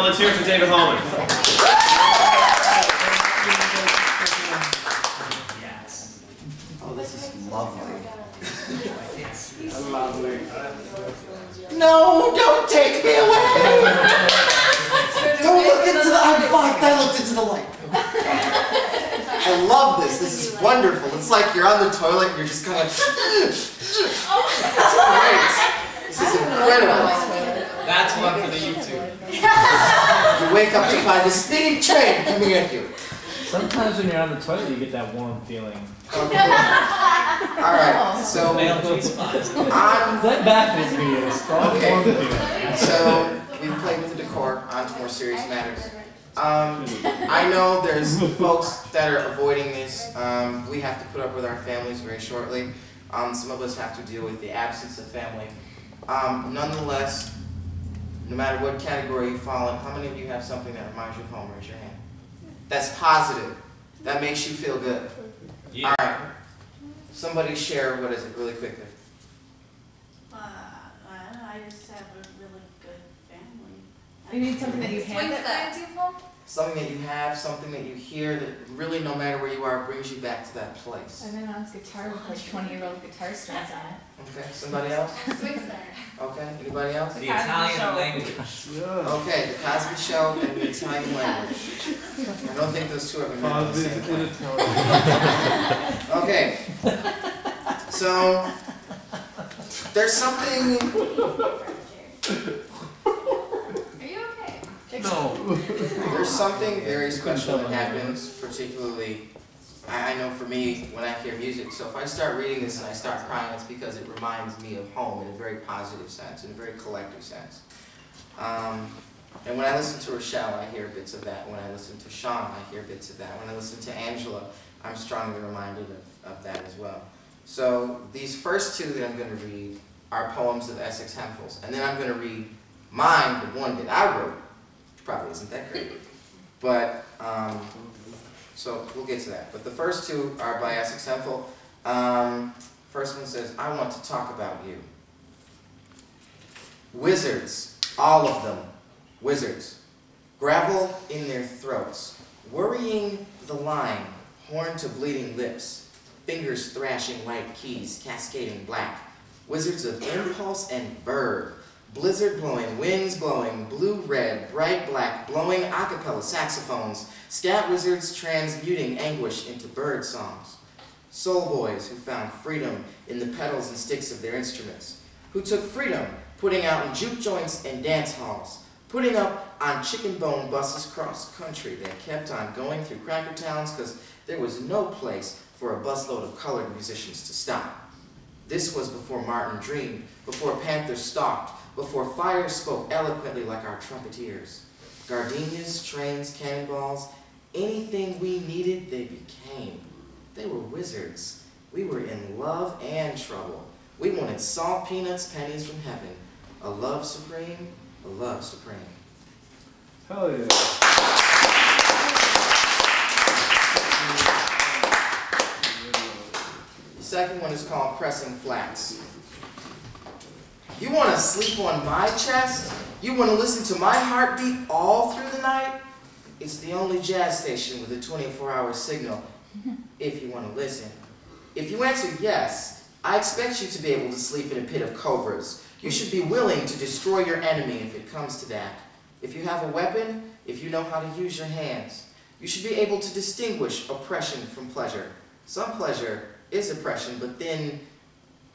let's hear it for David Hallman. Yes. Oh, this is lovely. Lovely. No, don't take me away! Don't look into the... I'm fucked, I looked into the light. I love this. This is wonderful. It's like you're on the toilet and you're just kind of... It's great. This is incredible. That's one for the YouTube. You wake up to find a speeding train coming at you. Sometimes when you're on the toilet, you get that warm feeling. Alright, so... That baffles me. It's strong warm feeling. So, we've played with the decor, on to more serious matters. I know there's folks that are avoiding this. We have to put up with our families very shortly. Some of us have to deal with the absence of family. Nonetheless, no matter what category you fall in, how many of you have something that reminds you of home? Raise your hand. That's positive. That makes you feel good. Yeah. All right. Somebody share, what is it, really quickly? I just have a really good family. You need something that you have that reminds you of home? Something that you have, something that you hear that really, no matter where you are, brings you back to that place. And then on his guitar with like 20-year-old guitar strings on it. Okay, somebody else? Swing Star. Okay, anybody else? The Italian language. Okay, the Cosby Show and the Italian language. I don't think those two have been made at the same time. Okay, so there's something... No. There's something very special that happens, particularly, I know for me, when I hear music. So if I start reading this and I start crying, it's because it reminds me of home in a very positive sense, in a very collective sense. And when I listen to Rochelle, I hear bits of that. When I listen to Sean, I hear bits of that. When I listen to Angela, I'm strongly reminded of that as well. So these first two that I'm going to read are poems of Essex Hemphel's. And then I'm going to read mine, the one that I wrote. Probably isn't that great, but so we'll get to that. But the first two are by Essex Hemphill. First one says, "I want to talk about you." Wizards, all of them, wizards, gravel in their throats, worrying the line, horn to bleeding lips, fingers thrashing white keys, cascading black, wizards of impulse and verb. Blizzard blowing, winds blowing, blue-red, bright black, blowing a cappella saxophones, scat wizards transmuting anguish into bird songs. Soul boys who found freedom in the pedals and sticks of their instruments, who took freedom putting out in juke joints and dance halls, putting up on chicken bone buses cross country that kept on going through cracker towns because there was no place for a busload of colored musicians to stop. This was before Martin dreamed, before Panther stalked, before fire spoke eloquently like our trumpeteers. Gardenias, trains, cannonballs, anything we needed, they became. They were wizards. We were in love and trouble. We wanted salt peanuts, pennies from heaven. A love supreme, a love supreme. Hell yeah. The second one is called Pressing Flats. You want to sleep on my chest? You want to listen to my heartbeat all through the night? It's the only jazz station with a 24-hour signal, if you want to listen. If you answer yes, I expect you to be able to sleep in a pit of cobras. You should be willing to destroy your enemy if it comes to that. If you have a weapon, if you know how to use your hands, you should be able to distinguish oppression from pleasure. Some pleasure is oppression, but then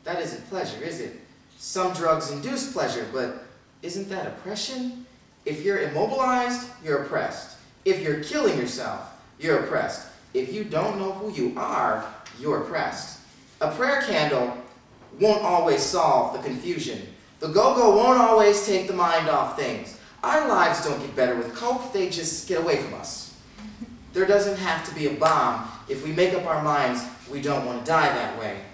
that isn't pleasure, is it? Some drugs induce pleasure, but isn't that oppression? If you're immobilized, you're oppressed. If you're killing yourself, you're oppressed. If you don't know who you are, you're oppressed. A prayer candle won't always solve the confusion. The go-go won't always take the mind off things. Our lives don't get better with coke, they just get away from us. There doesn't have to be a bomb if we make up our minds we don't want to die that way.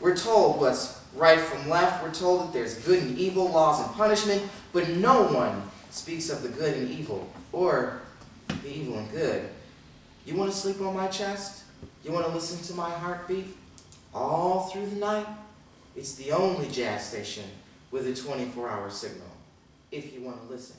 We're told what's right from left, we're told that there's good and evil, laws and punishment, but no one speaks of the good and evil, or the evil and good. You want to sleep on my chest? You want to listen to my heartbeat all through the night? It's the only jazz station with a 24-hour signal, if you want to listen.